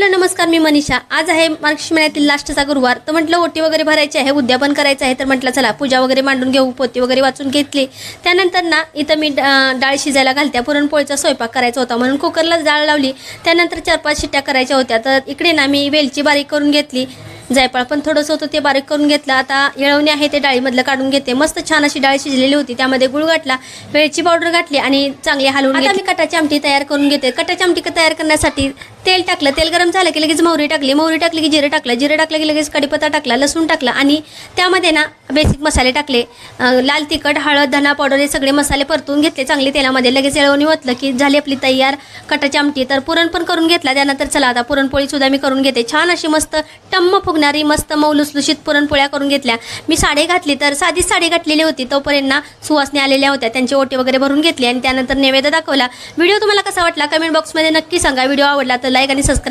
Hello नमस्कार, मी मनीषा। आज आहे मार्गशीर्ष महिन्यातील लास्टचा गुरुवार, तर म्हटलं ओटी वगैरे भरायची आहे, उद्यापन करायचं आहे, तर म्हटलं चला पूजा वगैरे मांडून घेऊ, पोती वगैरे वाचून घेतली। त्यानंतर ना इथं मी डाळ शिजायला घालत्या, पुरणपोळीचा स्वयंपाक करायचा होता म्हणून कुकरला डाळ लावली। त्यानंतर 4-5 शिट्ट्या करायच्या होत्या, तर इकडे ना मी वेलची बारीक करून घेतली, जायफळ पण थोडंसं होतं ते बारीक करून घेतलं। आता येळवणी आहे ते डाळीमधलं काढून घेते। मस्त छान अशी डाळ शिजलेली होती, त्यामध्ये गुळ घातला, वेलची पावडर घातली आणि चांगली हलवून घेतली। आता मी कटाची आमटी तयार करून घेते। कटाची आमटी तयार करण्यासाठी तेल टाकलं, तेल गरम झालं की लगेच मोहरी टाकली की जिरे टाकलं, जिरे टाकलं की लगेच कढीपत्ता टाकला, लसूण टाकलं आणि त्यामध्ये ना बेसिक मसाले टाकले, लाल तिखट, हळद, धना पावडर हे सगळे मसाले परतून घेतले चांगले तेलामध्ये। लगेच येळवणी ओतलं की झाली आपली तयार कटाची आमटी। तर पुरण पण करून घेतला। त्यानंतर चला आता पुरणपोळी सुद्धा मी करून घेते। छान अशी मस्त टम्म फुगणारी मस्त मऊ लुसलुशीत पुरणपोळ्या करून घेतल्या। मी साडी घातली, तर साधीच साडी घातलेली होती, तोपर्यंत ना सुवासनी आलेल्या होत्या, त्यांची ओटी वगैरे भरून घेतली आणि त्यानंतर नैवेद्य दाखवला। व्हिडिओ तुम्हाला कसा वाटला कमेंट बॉक्समध्ये नक्की सांगा। व्हिडिओ आवडला तर लाईक आणि सबस्क्राईब